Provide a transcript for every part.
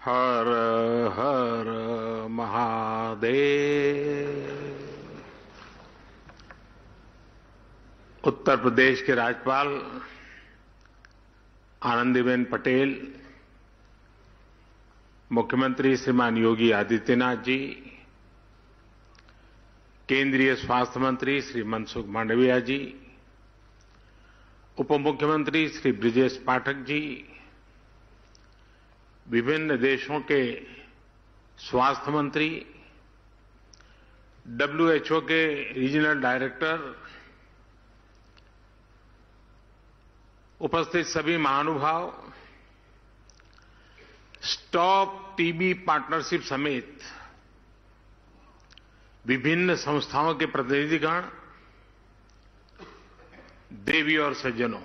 हर हर महादेव। उत्तर प्रदेश के राज्यपाल आनंदीबेन पटेल, मुख्यमंत्री श्रीमान योगी आदित्यनाथ जी, केंद्रीय स्वास्थ्य मंत्री श्री मनसुख मांडविया जी, उप मुख्यमंत्री श्री ब्रिजेश पाठक जी, विभिन्न देशों के स्वास्थ्य मंत्री, WHO के रीजनल डायरेक्टर, उपस्थित सभी महानुभाव, स्टॉप टीबी पार्टनरशिप समेत विभिन्न संस्थाओं के प्रतिनिधिगण, देवी और सज्जनों,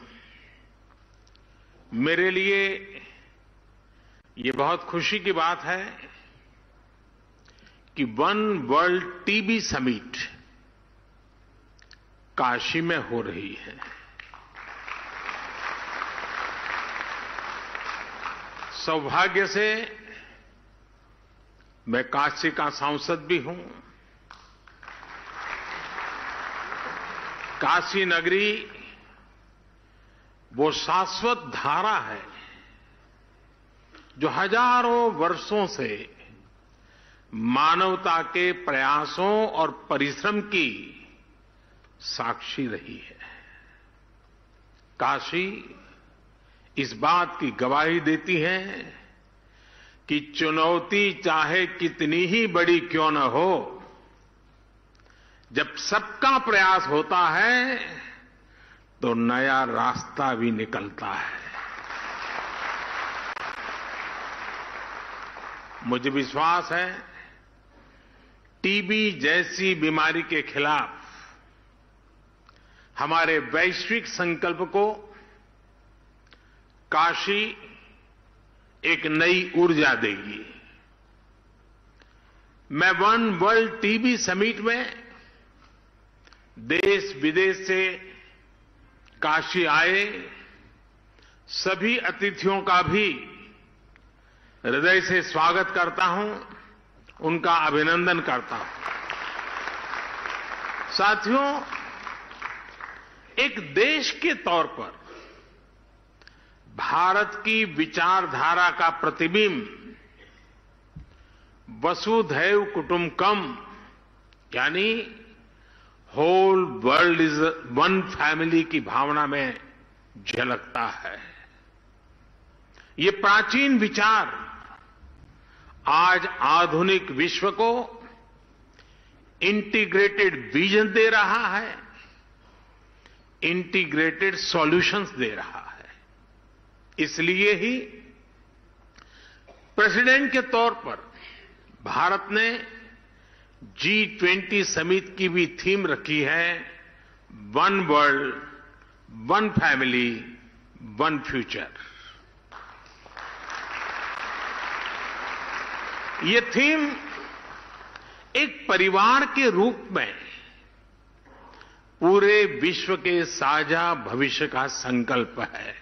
मेरे लिए ये बहुत खुशी की बात है कि one world TB summit Kashi में हो रही है। सौभाग्य से मैं काशी का सांसद भी हूं। काशी नगरी वो शाश्वत धारा है जो हजारों वर्षों से मानवता के प्रयासों और परिश्रम की साक्षी रही है। काशी इस बात की गवाही देती है कि चुनौती चाहे कितनी ही बड़ी क्यों न हो, जब सबका प्रयास होता है तो नया रास्ता भी निकलता है। मुझे विश्वास है टीबी जैसी बीमारी के खिलाफ हमारे वैश्विक संकल्प को काशी एक नई ऊर्जा देगी। मैं वन वर्ल्ड टीबी समिट में देश विदेश से काशी आए सभी अतिथियों का भी हृदय से स्वागत करता हूं, उनका अभिनंदन करता हूं। साथियों, एक देश के तौर पर भारत की विचारधारा का प्रतिबिंब वसुधैव कुटुंबकम यानी whole world is one family की भावना में झलकता है। ये प्राचीन विचार आज आधुनिक विश्व को इंटीग्रेटेड विजन दे रहा है, इंटीग्रेटेड सॉल्यूशंस दे रहा है। इसलिए ही प्रेसिडेंट के तौर पर भारत ने G20 समिट की भी थीम रखी है, one world, one family, one future. ये थीम एक परिवार के रूप में पूरे विश्व के साझा भविष्य का संकल्प है।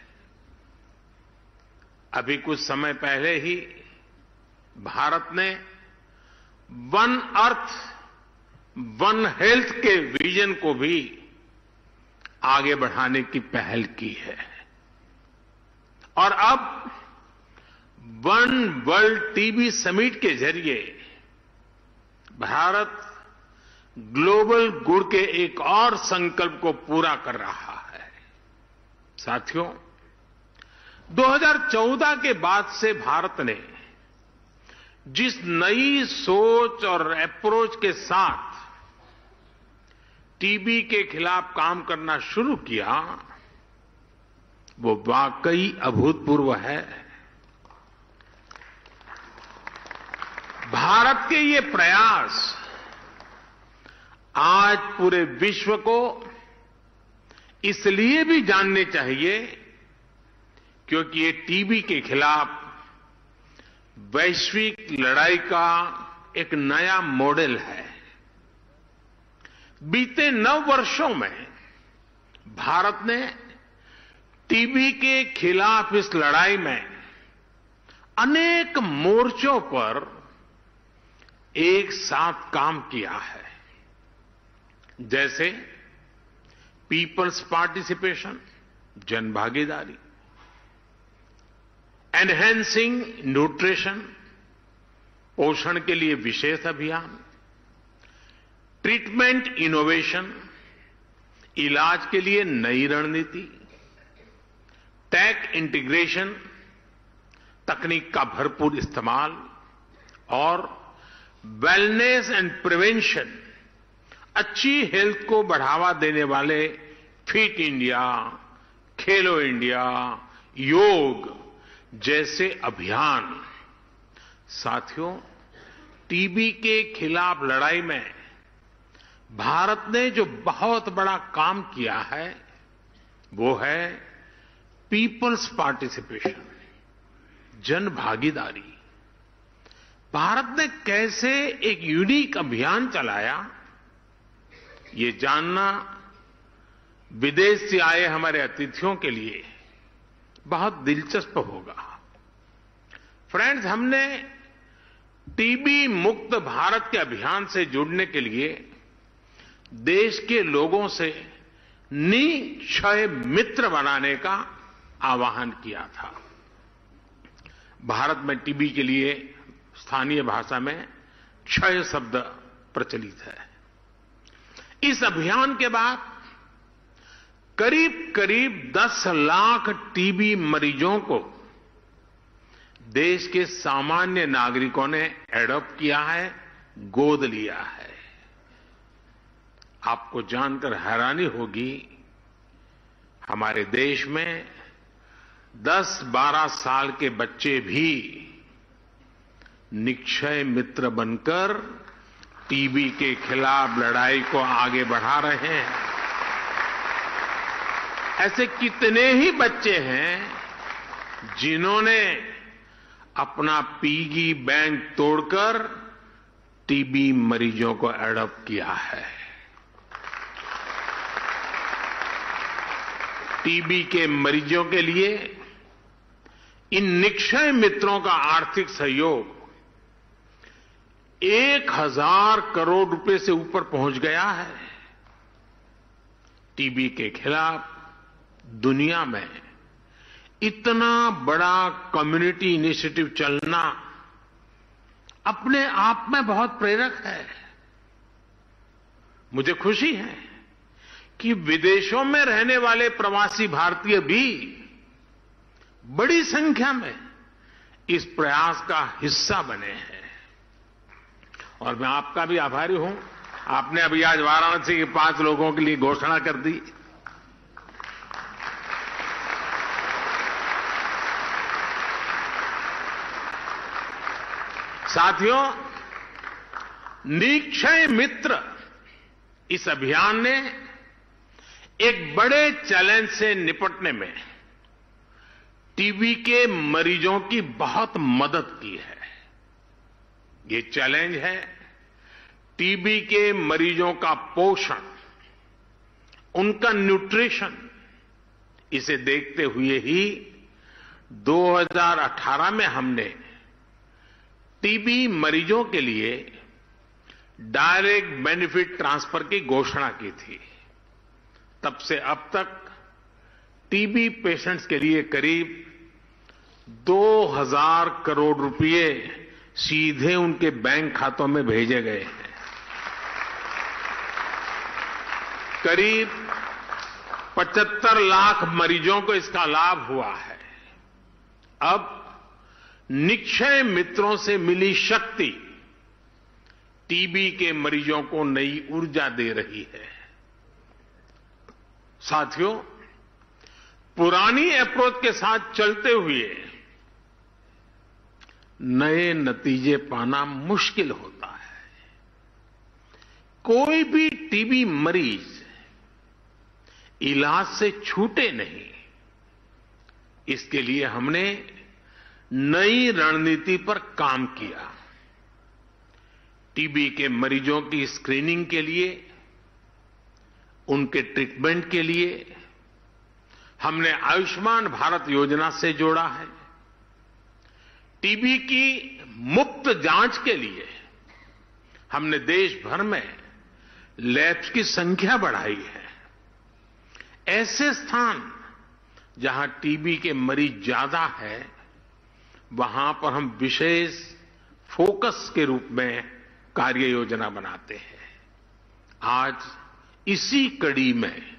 अभी कुछ समय पहले ही भारत ने वन अर्थ, वन हेल्थ के विजन को भी आगे बढ़ाने की पहल की है और अब वन वर्ल्ड टीबी समिट के जरिए भारत ग्लोबल गुड के एक और संकल्प को पूरा कर रहा है। साथियों, 2014 के बाद से भारत ने जिस नई सोच और अप्रोच के साथ टीबी के खिलाफ काम करना शुरू किया, वो वाकई अभूतपूर्व है। भारत के ये प्रयास आज पूरे विश्व को इसलिए भी जानने चाहिए क्योंकि ये टीबी के खिलाफ वैश्विक लड़ाई का एक नया मॉडल है। बीते 9 वर्षों में भारत ने टीबी के खिलाफ इस लड़ाई में अनेक मोर्चों पर एक साथ काम किया है, जैसे पीपल्स पार्टिसिपेशन, जन भागीदारी, एनहेंसिंग न्यूट्रिशन, पोषण के लिए विशेष अभियान, ट्रीटमेंट इनोवेशन, इलाज के लिए नई रणनीति, टेक इंटीग्रेशन, तकनीक का भरपूर इस्तेमाल और वेलनेस एंड प्रिवेंशन, अच्छी हेल्थ को बढ़ावा देने वाले फिट इंडिया, खेलो इंडिया, योग जैसे अभियान। साथियों, टीबी के खिलाफ लड़ाई में भारत ने जो बहुत बड़ा काम किया है वो है पीपल्स पार्टिसिपेशन, जन भागीदारी। भारत ने कैसे एक यूनिक अभियान चलाया, ये जानना विदेश से आए हमारे अतिथियों के लिए बहुत दिलचस्प होगा। फ्रेंड्स, हमने टीबी मुक्त भारत के अभियान से जुड़ने के लिए देश के लोगों से निक्षय मित्र बनाने का आह्वान किया था। भारत में टीबी के लिए स्थानीय भाषा में क्षय शब्द प्रचलित है। इस अभियान के बाद करीब करीब 10 लाख टीबी मरीजों को देश के सामान्य नागरिकों ने एडॉप्ट किया है, गोद लिया है। आपको जानकर हैरानी होगी, हमारे देश में 10-12 साल के बच्चे भी निक्षय मित्र बनकर टीबी के खिलाफ लड़ाई को आगे बढ़ा रहे हैं। ऐसे कितने ही बच्चे हैं जिन्होंने अपना पिगी बैंक तोड़कर टीबी मरीजों को एडॉप्ट किया है। टीबी के मरीजों के लिए इन निक्षय मित्रों का आर्थिक सहयोग 1000 करोड़ रुपए से ऊपर पहुंच गया है। टीबी के खिलाफ दुनिया में इतना बड़ा कम्युनिटी इनिशिएटिव चलना अपने आप में बहुत प्रेरक है। मुझे खुशी है कि विदेशों में रहने वाले प्रवासी भारतीय भी बड़ी संख्या में इस प्रयास का हिस्सा बने हैं और मैं आपका भी आभारी हूं। आपने अभी आज वाराणसी के 5 लोगों के लिए घोषणा कर दी। साथियों, निक्षय मित्र इस अभियान ने एक बड़े चैलेंज से निपटने में टीबी के मरीजों की बहुत मदद की है। ये चैलेंज है टीबी के मरीजों का पोषण, उनका न्यूट्रिशन। इसे देखते हुए ही 2018 में हमने टीबी मरीजों के लिए डायरेक्ट बेनिफिट ट्रांसफर की घोषणा की थी। तब से अब तक टीबी पेशेंट्स के लिए करीब 2000 करोड़ रुपए सीधे उनके बैंक खातों में भेजे गए हैं। करीब 75 लाख मरीजों को इसका लाभ हुआ है। अब निक्षय मित्रों से मिली शक्ति टीबी के मरीजों को नई ऊर्जा दे रही है। साथियों, पुरानी अप्रोच के साथ चलते हुए नए नतीजे पाना मुश्किल होता है। कोई भी टीबी मरीज इलाज से छूटे नहीं, इसके लिए हमने नई रणनीति पर काम किया। टीबी के मरीजों की स्क्रीनिंग के लिए, उनके ट्रीटमेंट के लिए हमने आयुष्मान भारत योजना से जोड़ा है। टीबी की मुफ्त जांच के लिए हमने देश भर में लैब्स की संख्या बढ़ाई है। ऐसे स्थान जहां टीबी के मरीज ज्यादा है, वहां पर हम विशेष फोकस के रूप में कार्य योजना बनाते हैं। आज इसी कड़ी में,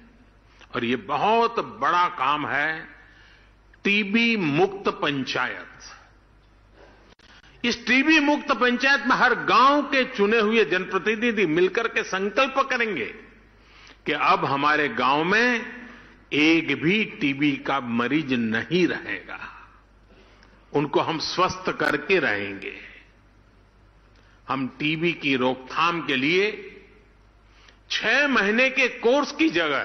और ये बहुत बड़ा काम है, टीबी मुक्त पंचायत। इस टीबी मुक्त पंचायत में हर गांव के चुने हुए जनप्रतिनिधि मिलकर के संकल्प करेंगे कि अब हमारे गांव में एक भी टीबी का मरीज नहीं रहेगा, उनको हम स्वस्थ करके रहेंगे। हम टीबी की रोकथाम के लिए 6 महीने के कोर्स की जगह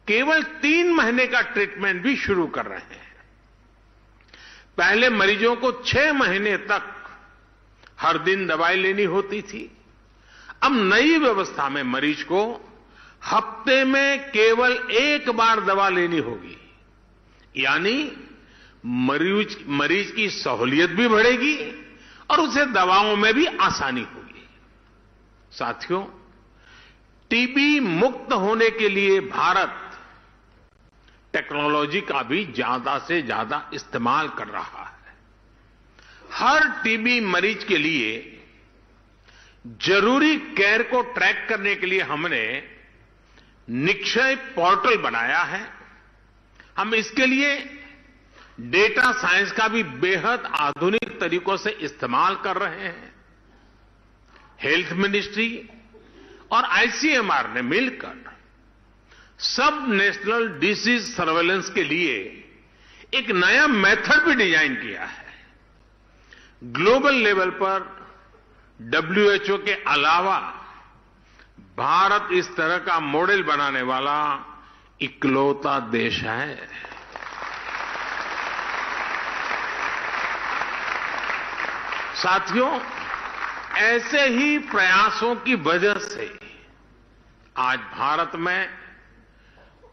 केवल 3 महीने का ट्रीटमेंट भी शुरू कर रहे हैं। पहले मरीजों को 6 महीने तक हर दिन दवाई लेनी होती थी। अब नई व्यवस्था में मरीज को हफ्ते में केवल 1 बार दवा लेनी होगी, यानी मरीज की सहूलियत भी बढ़ेगी और उसे दवाओं में भी आसानी होगी। साथियों, टीबी मुक्त होने के लिए भारत टेक्नोलॉजी का भी ज्यादा से ज्यादा इस्तेमाल कर रहा है। हर टीबी मरीज के लिए जरूरी केयर को ट्रैक करने के लिए हमने निक्षय पोर्टल बनाया है। हम इसके लिए डेटा साइंस का भी बेहद आधुनिक तरीकों से इस्तेमाल कर रहे हैं। हेल्थ मिनिस्ट्री और आईसीएमआर ने मिलकर सब नेशनल डिसीज सर्वेलेंस के लिए एक नया मेथड भी डिजाइन किया है। ग्लोबल लेवल पर WHO के अलावा भारत इस तरह का मॉडल बनाने वाला इकलौता देश है। साथियों, ऐसे ही प्रयासों की वजह से आज भारत में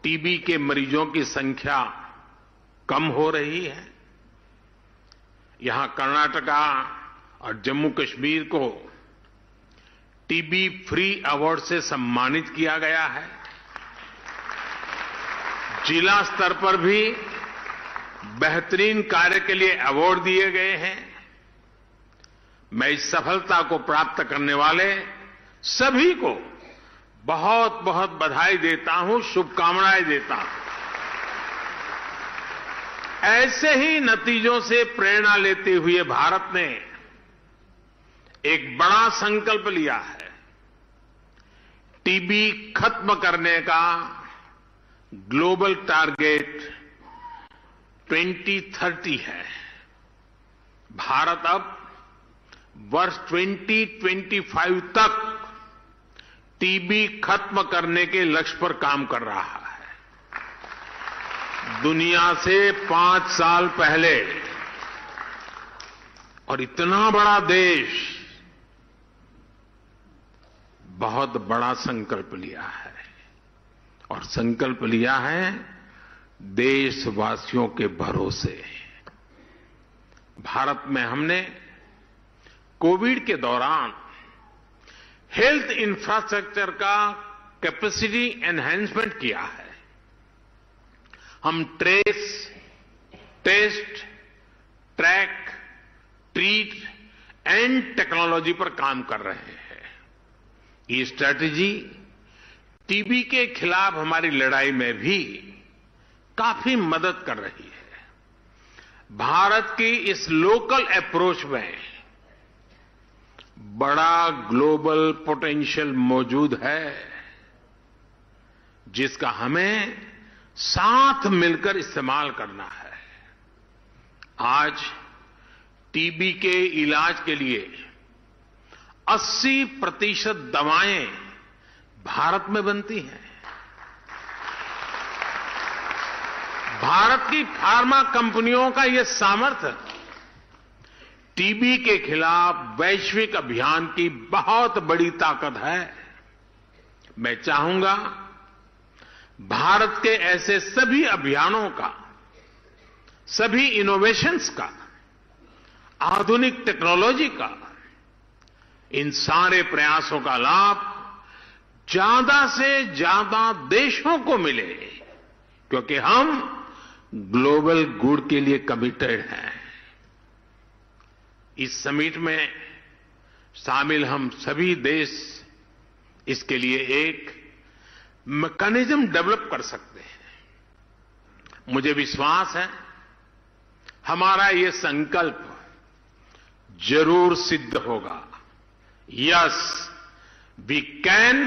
टीबी के मरीजों की संख्या कम हो रही है। यहां कर्नाटका और जम्मू कश्मीर को टीबी फ्री अवार्ड से सम्मानित किया गया है। जिला स्तर पर भी बेहतरीन कार्य के लिए अवार्ड दिए गए हैं। मैं इस सफलता को प्राप्त करने वाले सभी को बहुत बहुत बधाई देता हूं, शुभकामनाएं देता हूं। ऐसे ही नतीजों से प्रेरणा लेते हुए भारत ने एक बड़ा संकल्प लिया है। टीबी खत्म करने का ग्लोबल टारगेट 2030 है। भारत अब वर्ष 2025 तक टीबी खत्म करने के लक्ष्य पर काम कर रहा है। दुनिया से 5 साल पहले, और इतना बड़ा देश बहुत बड़ा संकल्प लिया है, और संकल्प लिया है देशवासियों के भरोसे। भारत में हमने कोविड के दौरान हेल्थ इंफ्रास्ट्रक्चर का कैपेसिटी एनहांसमेंट किया है। हम trace, test, track, treat and technology पर काम कर रहे हैं। ये स्ट्रैटेजी टीबी के खिलाफ हमारी लड़ाई में भी काफी मदद कर रही है। भारत की इस लोकल अप्रोच में बड़ा ग्लोबल पोटेंशियल मौजूद है, जिसका हमें साथ मिलकर इस्तेमाल करना है। आज टीबी के इलाज के लिए 80% दवाएं भारत में बनती हैं। भारत की फार्मा कंपनियों का यह सामर्थ्य टीबी के खिलाफ वैश्विक अभियान की बहुत बड़ी ताकत है। मैं चाहूंगा भारत के ऐसे सभी अभियानों का, सभी इनोवेशंस का आधुनिक टेक्नोलॉजी का, इन सारे प्रयासों का लाभ ज्यादा से ज्यादा देशों को मिले, क्योंकि हम ग्लोबल गुड के लिए कमिटेड हैं। इस समिट में शामिल हम सभी देश इसके लिए एक मैकेनिज्म डेवलप कर सकते हैं। मुझे विश्वास है हमारा ये संकल्प जरूर सिद्ध होगा। Yes, we can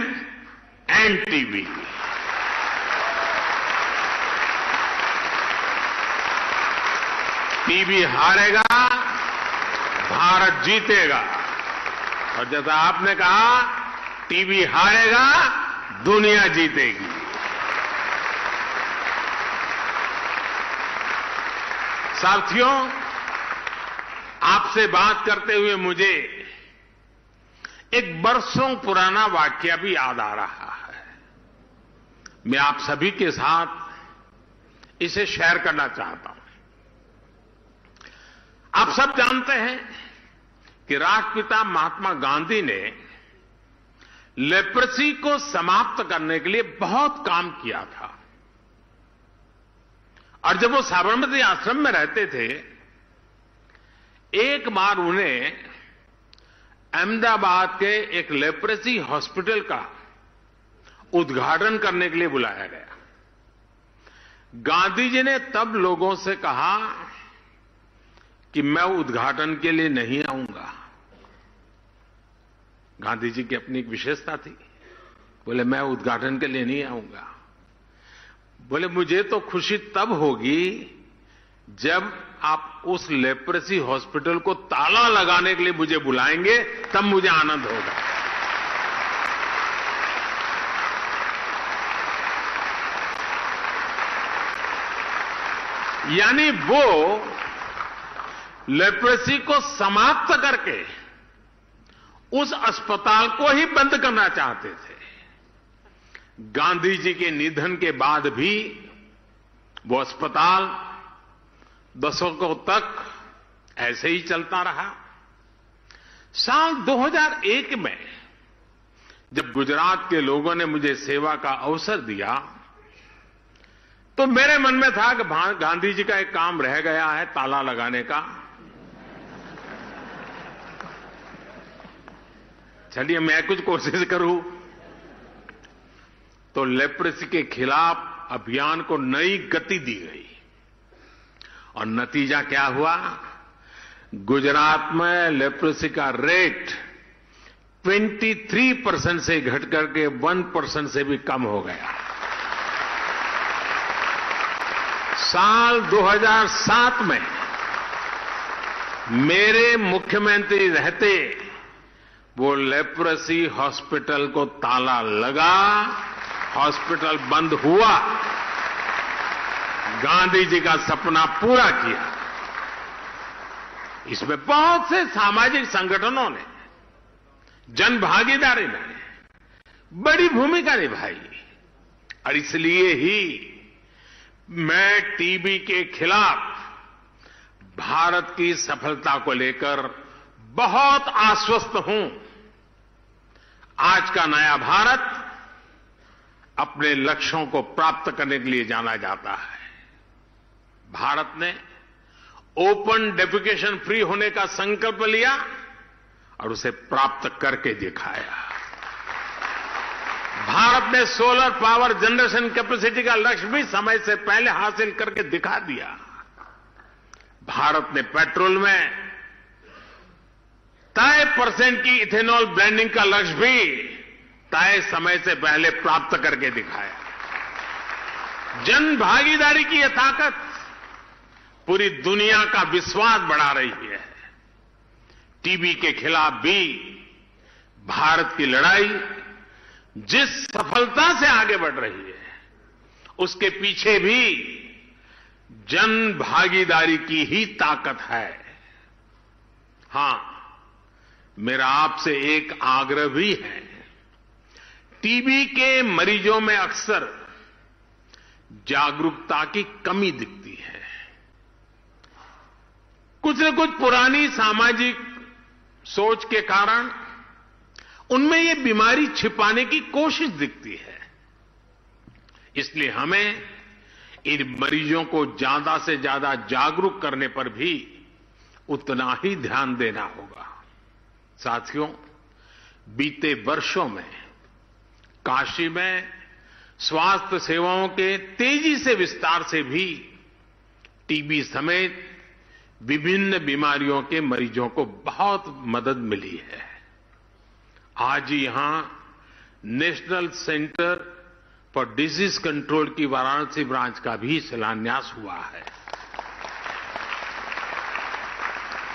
end TB. TB हारेगा, भारत जीतेगा। और जैसा आपने कहा, टीबी हारेगा, दुनिया जीतेगी। साथियों, आपसे बात करते हुए मुझे एक बरसों पुराना वाकया भी याद आ रहा है। मैं आप सभी के साथ इसे शेयर करना चाहता हूं। आप सब जानते हैं कि राष्ट्रपिता महात्मा गांधी ने लेप्रेसी को समाप्त करने के लिए बहुत काम किया था। और जब वो साबरमती आश्रम में रहते थे, एक बार उन्हें अहमदाबाद के एक लेप्रेसी हॉस्पिटल का उद्घाटन करने के लिए बुलाया गया। गांधी जी ने तब लोगों से कहा कि मैं उद्घाटन के लिए नहीं आऊंगा। गांधी जी की अपनी एक विशेषता थी। बोले मैं उद्घाटन के लिए नहीं आऊंगा। बोले मुझे तो खुशी तब होगी जब आप उस लेप्रेसी हॉस्पिटल को ताला लगाने के लिए मुझे बुलाएंगे, तब मुझे आनंद होगा। यानी वो लेप्रेसी को समाप्त करके उस अस्पताल को ही बंद करना चाहते थे। गांधी जी के निधन के बाद भी वो अस्पताल दशकों तक ऐसे ही चलता रहा। साल 2001 में जब गुजरात के लोगों ने मुझे सेवा का अवसर दिया, तो मेरे मन में था कि गांधी जी का एक काम रह गया है, ताला लगाने का। चलिए मैं कुछ कोशिश करूं। तो लेप्रेसी के खिलाफ अभियान को नई गति दी गई और नतीजा क्या हुआ? गुजरात में लेप्रेसी का रेट 23% से घट करके 1% से भी कम हो गया। साल 2007 में मेरे मुख्यमंत्री रहते वो लेप्रेसी हॉस्पिटल को ताला लगा, हॉस्पिटल बंद हुआ। गांधी जी का सपना पूरा किया। इसमें बहुत से सामाजिक संगठनों ने, जन भागीदारी ने बड़ी भूमिका निभाई। और इसलिए ही मैं टीबी के खिलाफ भारत की सफलता को लेकर बहुत आश्वस्त हूं। आज का नया भारत अपने लक्ष्यों को प्राप्त करने के लिए जाना जाता है। भारत ने ओपन डेफिकेशन फ्री होने का संकल्प लिया और उसे प्राप्त करके दिखाया। भारत ने सोलर पावर जनरेशन कैपेसिटी का लक्ष्य भी समय से पहले हासिल करके दिखा दिया। भारत ने पेट्रोल में तय % की इथेनॉल ब्लेंडिंग का लक्ष्य भी तय समय से पहले प्राप्त करके दिखाया। जन भागीदारी की यह ताकत पूरी दुनिया का विश्वास बढ़ा रही है। टीबी के खिलाफ भी भारत की लड़ाई जिस सफलता से आगे बढ़ रही है, उसके पीछे भी जन भागीदारी की ही ताकत है। हां, मेरा आपसे एक आग्रह भी है। टीबी के मरीजों में अक्सर जागरूकता की कमी दिखती है। कुछ न कुछ पुरानी सामाजिक सोच के कारण उनमें ये बीमारी छिपाने की कोशिश दिखती है। इसलिए हमें इन मरीजों को ज्यादा से ज्यादा जागरूक करने पर भी उतना ही ध्यान देना होगा। साथियों, बीते वर्षों में काशी में स्वास्थ्य सेवाओं के तेजी से विस्तार से भी टीबी समेत विभिन्न बीमारियों के मरीजों को बहुत मदद मिली है। आज यहां national centre for disease control की वाराणसी ब्रांच का भी शिलान्यास हुआ है।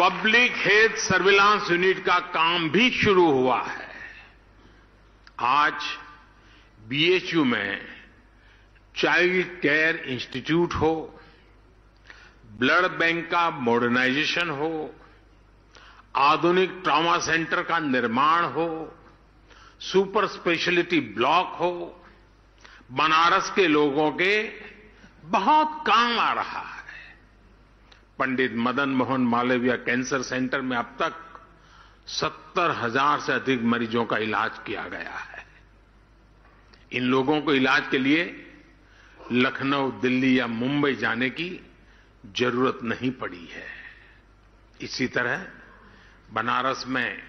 पब्लिक हेल्थ सर्विलांस यूनिट का काम भी शुरू हुआ है। आज बीएचयू में चाइल्ड केयर इंस्टीट्यूट हो, ब्लड बैंक का मॉडर्नाइजेशन हो, आधुनिक ट्रॉमा सेंटर का निर्माण हो, सुपर स्पेशलिटी ब्लॉक हो, बनारस के लोगों के बहुत काम आ रहा है। पंडित मदन मोहन मालवीय कैंसर सेंटर में अब तक 70,000 से अधिक मरीजों का इलाज किया गया है। इन लोगों को इलाज के लिए लखनऊ, दिल्ली या मुंबई जाने की जरूरत नहीं पड़ी है। इसी तरह बनारस में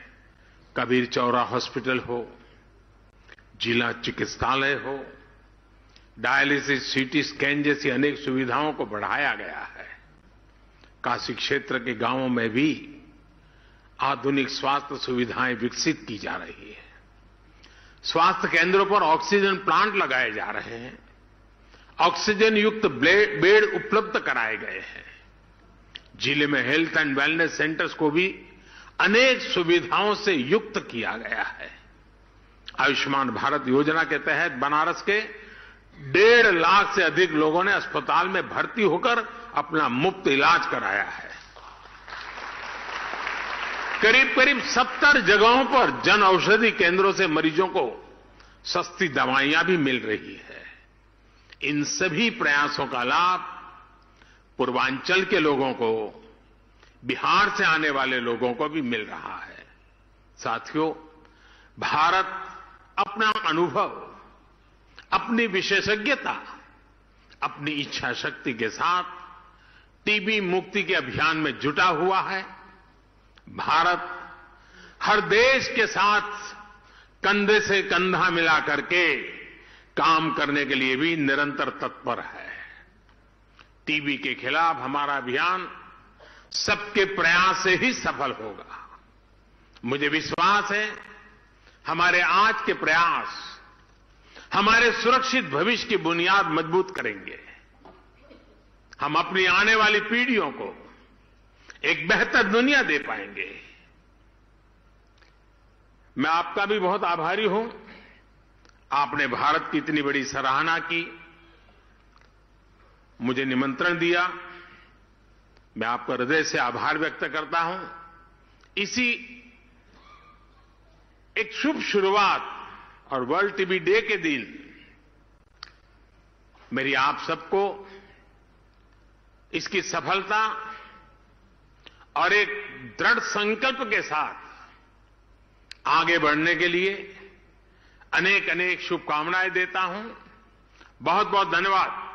कबीर चौरा हॉस्पिटल हो, जिला चिकित्सालय हो, डायलिसिस, सीटी स्कैन जैसी अनेक सुविधाओं को बढ़ाया गया है। काशी क्षेत्र के गांवों में भी आधुनिक स्वास्थ्य सुविधाएं विकसित की जा रही है। स्वास्थ्य केंद्रों पर ऑक्सीजन प्लांट लगाए जा रहे हैं। ऑक्सीजन युक्त बेड उपलब्ध कराए गए हैं। जिले में हेल्थ एंड वेलनेस सेंटर्स को भी अनेक सुविधाओं से युक्त किया गया है। आयुष्मान भारत योजना के तहत बनारस के 1.5 लाख से अधिक लोगों ने अस्पताल में भर्ती होकर अपना मुफ्त इलाज कराया है। करीब करीब 70 जगहों पर जन औषधि केंद्रों से मरीजों को सस्ती दवाइयां भी मिल रही है। इन सभी प्रयासों का लाभ पूर्वांचल के लोगों को, बिहार से आने वाले लोगों को भी मिल रहा है। साथियों, भारत अपना अनुभव, अपनी विशेषज्ञता, अपनी इच्छा शक्ति के साथ टीबी मुक्ति के अभियान में जुटा हुआ है। भारत हर देश के साथ कंधे से कंधा मिला करके काम करने के लिए भी निरंतर तत्पर है। टीबी के खिलाफ हमारा अभियान सबके प्रयास से ही सफल होगा। मुझे विश्वास है हमारे आज के प्रयास हमारे सुरक्षित भविष्य की बुनियाद मजबूत करेंगे। हम अपनी आने वाली पीढ़ियों को एक बेहतर दुनिया दे पाएंगे। मैं आपका भी बहुत आभारी हूं। आपने भारत की इतनी बड़ी सराहना की, मुझे निमंत्रण दिया। मैं आपका हृदय से आभार व्यक्त करता हूं। इसी एक शुभ शुरुआत और वर्ल्ड टीबी डे के दिन मेरी आप सबको इसकी सफलता और एक दृढ़ संकल्प के साथ आगे बढ़ने के लिए अनेक अनेक शुभकामनाएं देता हूं। बहुत बहुत धन्यवाद।